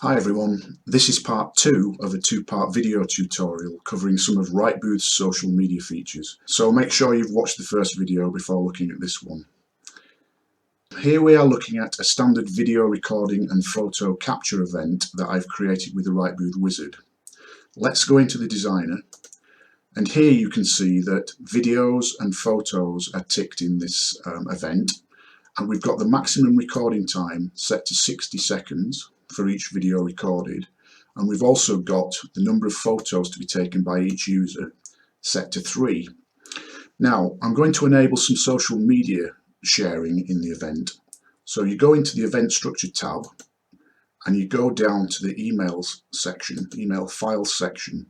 Hi everyone, this is part 2 of a two-part video tutorial covering some of RightBooth's social media features, so make sure you've watched the first video before looking at this one. Here we are looking at a standard video recording and photo capture event that I've created with the RightBooth wizard. Let's go into the designer, and here you can see that videos and photos are ticked in this event, and we've got the maximum recording time set to 60 seconds for each video recorded, and we've also got the number of photos to be taken by each user set to 3. Now I'm going to enable some social media sharing in the event, so you go into the event structure tab and you go down to the emails section, email files section,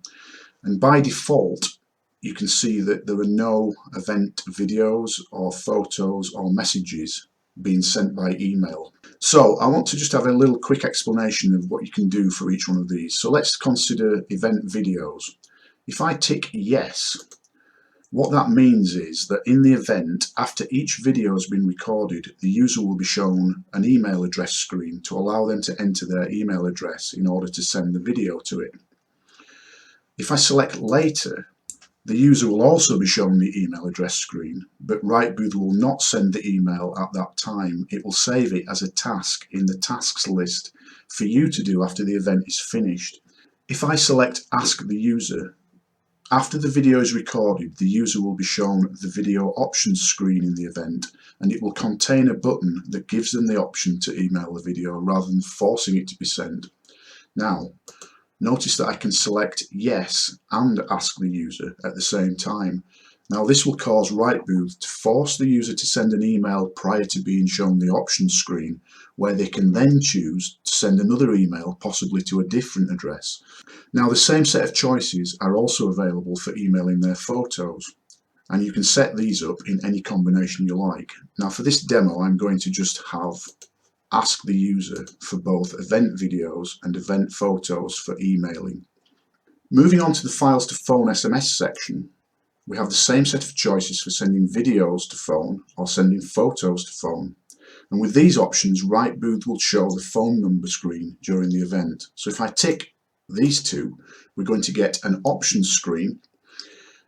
and by default you can see that there are no event videos or photos or messages being sent by email. So I want to just have a little quick explanation of what you can do for each one of these. So let's consider event videos. If I tick yes, what that means is that in the event, after each video has been recorded, the user will be shown an email address screen to allow them to enter their email address in order to send the video to it. If I select later, the user will also be shown the email address screen, but RightBooth will not send the email at that time. It will save it as a task in the tasks list for you to do after the event is finished. If I select Ask the User, after the video is recorded, the user will be shown the video options screen in the event, and it will contain a button that gives them the option to email the video rather than forcing it to be sent. Now, notice that I can select yes and ask the user at the same time. Now this will cause RightBooth to force the user to send an email prior to being shown the options screen, where they can then choose to send another email, possibly to a different address. Now the same set of choices are also available for emailing their photos, and you can set these up in any combination you like. Now for this demo I'm going to just have ask the user for both event videos and event photos for emailing. Moving on to the files to phone SMS section, we have the same set of choices for sending videos to phone or sending photos to phone. And with these options, RightBooth will show the phone number screen during the event. So if I tick these two, we're going to get an options screen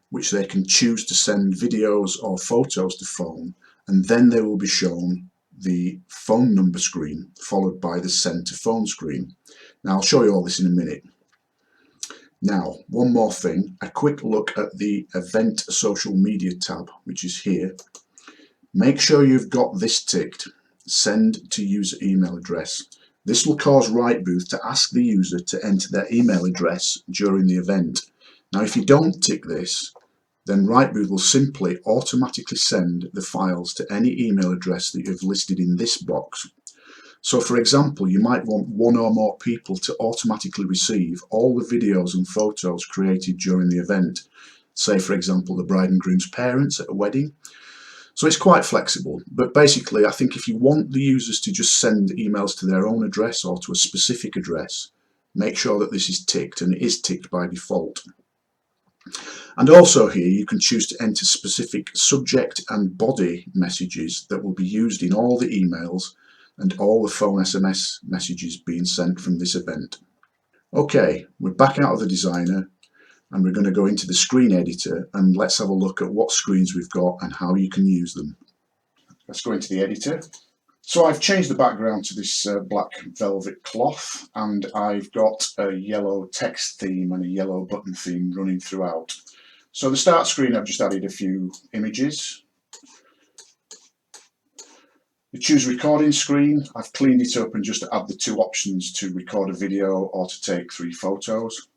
which they can choose to send videos or photos to phone, and then they will be shown the phone number screen followed by the send to phone screen. Now I'll show you all this in a minute. Now one more thing, a quick look at the event social media tab, which is here. Make sure you've got this ticked, send to user email address. This will cause RightBooth to ask the user to enter their email address during the event. Now if you don't tick this, then RightBooth will simply automatically send the files to any email address that you've listed in this box. So for example, you might want one or more people to automatically receive all the videos and photos created during the event. Say for example the bride and groom's parents at a wedding. So it's quite flexible, but basically I think if you want the users to just send emails to their own address or to a specific address, make sure that this is ticked, and it is ticked by default. And also here you can choose to enter specific subject and body messages that will be used in all the emails and all the phone SMS messages being sent from this event. Okay, we're back out of the designer and we're going to go into the screen editor, and let's have a look at what screens we've got and how you can use them. Let's go into the editor. So I've changed the background to this black velvet cloth, and I've got a yellow text theme and a yellow button theme running throughout. So the start screen, I've just added a few images. The choose recording screen, I've cleaned it up and just add the two options to record a video or to take 3 photos.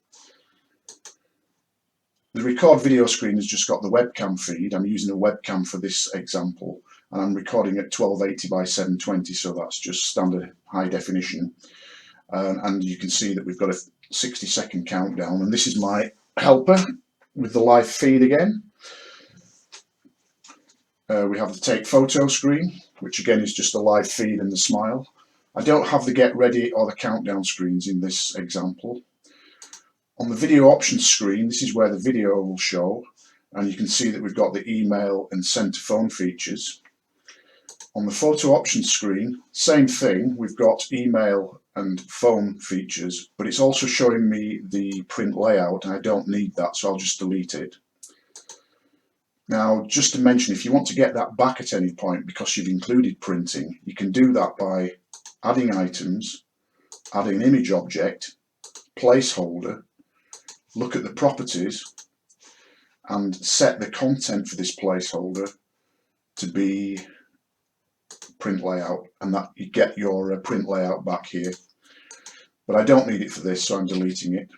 The record video screen has just got the webcam feed. I'm using a webcam for this example, and I'm recording at 1280 by 720, so that's just standard high definition. And you can see that we've got a 60-second countdown, and this is my helper with the live feed again. We have the take photo screen, which again is just the live feed and the smile. I don't have the get ready or the countdown screens in this example. On the video options screen, this is where the video will show, and you can see that we've got the email and send to phone features. On the photo options screen, same thing, we've got email and phone features, but it's also showing me the print layout and I don't need that, so I'll just delete it. Now, just to mention, if you want to get that back at any point because you've included printing, you can do that by adding items, adding an image object, placeholder, look at the properties and set the content for this placeholder to be print layout, and that you get your print layout back here. But I don't need it for this, so I'm deleting it.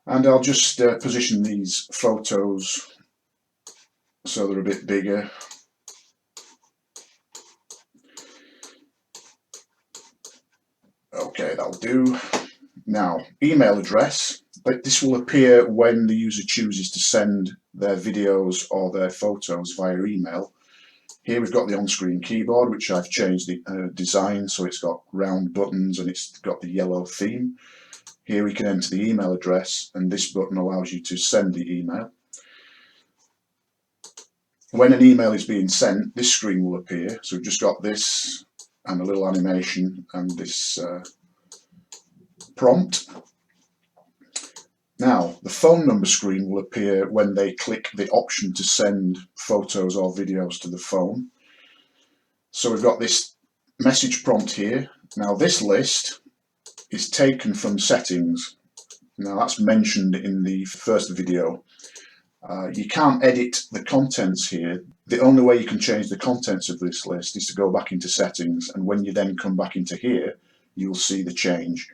And I'll just position these photos so they're a bit bigger. Okay, that'll do. Now, email address, but this will appear when the user chooses to send their videos or their photos via email. Here we've got the on-screen keyboard, which I've changed the design so it's got round buttons and it's got the yellow theme. Here we can enter the email address, and this button allows you to send the email. When an email is being sent, this screen will appear. So we've just got this and a little animation and this prompt. Now, the phone number screen will appear when they click the option to send photos or videos to the phone. So we've got this message prompt here. Now, this list is taken from settings. Now, that's mentioned in the first video. You can't edit the contents here. The only way you can change the contents of this list is to go back into settings, and when you then come back into here, you'll see the change.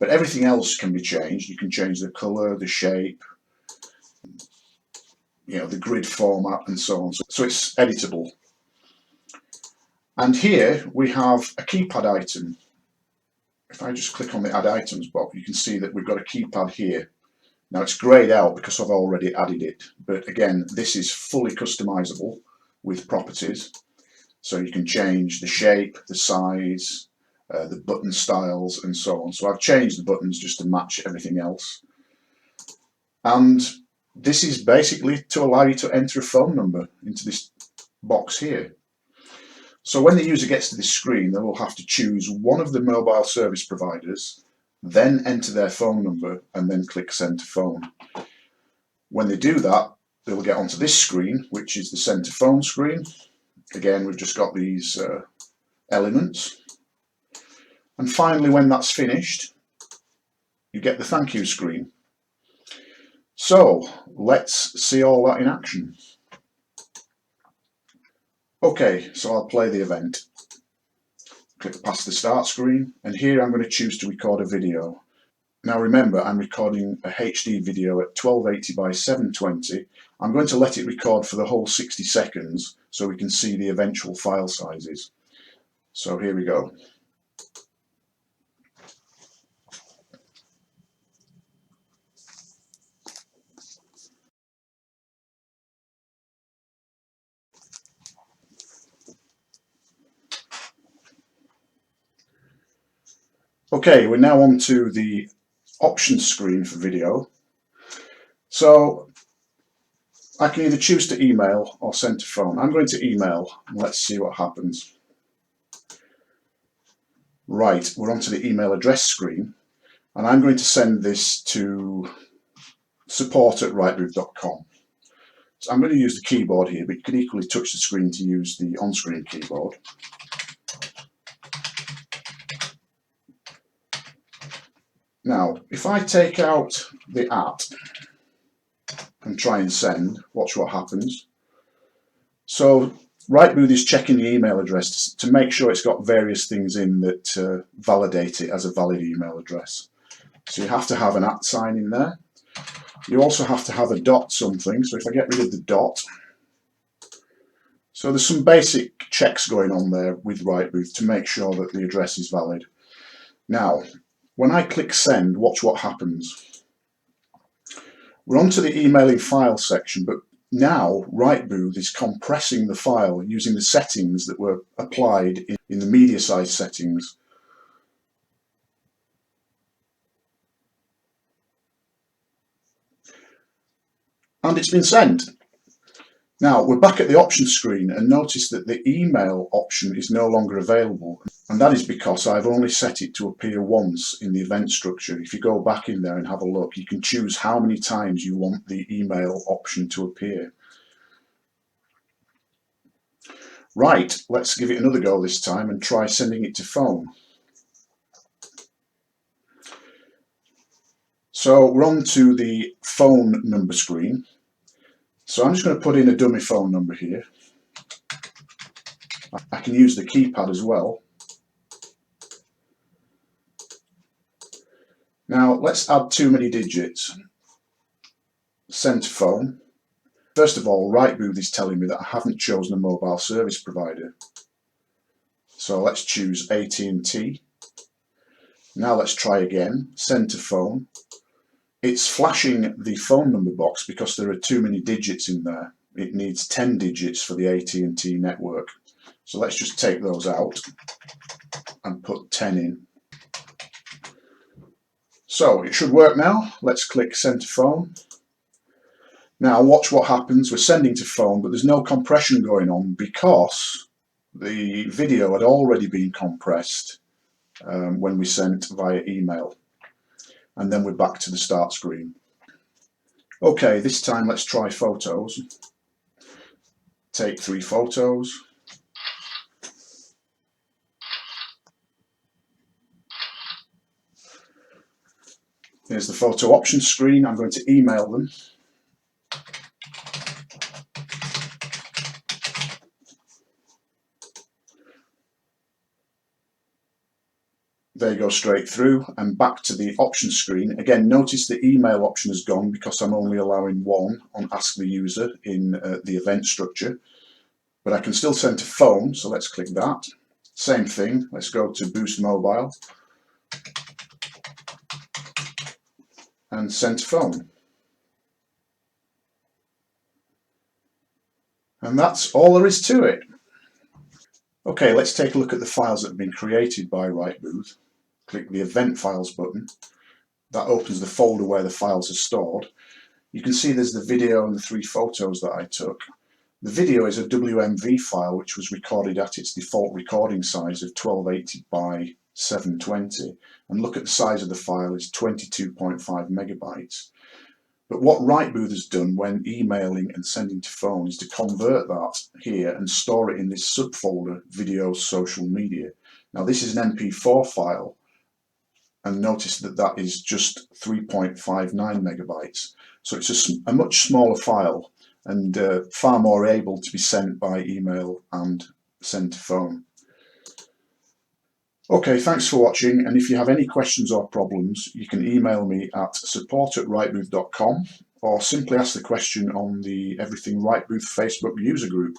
But everything else can be changed. You can change the colour, the shape, the grid format and so on. So it's editable. And here we have a keypad item. If I just click on the Add Items box, you can see that we've got a keypad here. Now it's greyed out because I've already added it. But again, this is fully customizable with properties. So you can change the shape, the size, the button styles and so on. So I've changed the buttons just to match everything else. And this is basically to allow you to enter a phone number into this box here. So when the user gets to this screen, they will have to choose one of the mobile service providers, then enter their phone number and then click Send to Phone. When they do that, they will get onto this screen, which is the Send to Phone screen. Again, we've just got these elements. And finally, when that's finished, you get the thank you screen. So let's see all that in action. Okay, so I'll play the event. Click past the start screen, and here I'm going to choose to record a video. Now remember, I'm recording a HD video at 1280 by 720. I'm going to let it record for the whole 60 seconds so we can see the eventual file sizes. So here we go. Okay, we're now on to the options screen for video. So I can either choose to email or send to phone. I'm going to email, and let's see what happens. Right, we're onto the email address screen, and I'm going to send this to support@rightbooth.com. So I'm going to use the keyboard here, but you can equally touch the screen to use the on-screen keyboard. Now, if I take out the @ and try and send, watch what happens. So RightBooth is checking the email address to make sure it's got various things in that validate it as a valid email address. So you have to have an @ sign in there. You also have to have a dot something. So if I get rid of the dot, so there's some basic checks going on there with RightBooth to make sure that the address is valid. Now, when I click send, watch what happens. We're onto the emailing file section, but now RightBooth is compressing the file using the settings that were applied in the media size settings. And it's been sent. Now we're back at the options screen, and notice that the email option is no longer available, and that is because I've only set it to appear once in the event structure. If you go back in there and have a look, you can choose how many times you want the email option to appear. Right, let's give it another go this time and try sending it to phone. So we're on to the phone number screen. So I'm just going to put in a dummy phone number here. I can use the keypad as well. Now let's add too many digits. Send to phone. First of all, RightBooth is telling me that I haven't chosen a mobile service provider. So let's choose AT&T. Now let's try again. Send to phone. It's flashing the phone number box because there are too many digits in there. It needs 10 digits for the AT&T network. So let's just take those out and put 10 in. So it should work now. Let's click send to phone. Now watch what happens. We're sending to phone, but there's no compression going on because the video had already been compressed when we sent via email. And then we're back to the start screen. Okay, this time let's try photos. Take 3 photos. Here's the photo options screen. I'm going to email them. They go straight through and back to the options screen. Again, notice the email option has gone because I'm only allowing one on Ask the User in the event structure. But I can still send to phone, so let's click that. Same thing, let's go to Boost Mobile and send to phone. And that's all there is to it. Okay, let's take a look at the files that have been created by RightBooth. Click the Event Files button. That opens the folder where the files are stored. You can see there's the video and the 3 photos that I took. The video is a WMV file which was recorded at its default recording size of 1280 by 720. And look at the size of the file, it's 22.5 megabytes. But what RightBooth has done when emailing and sending to phone is to convert that here and store it in this subfolder, Video Social Media. Now this is an MP4 file, and notice that that is just 3.59 megabytes. So it's a much smaller file and far more able to be sent by email and sent to phone. Okay, thanks for watching, and if you have any questions or problems, you can email me at support@rightbooth.com or simply ask the question on the Everything RightBooth Facebook user group.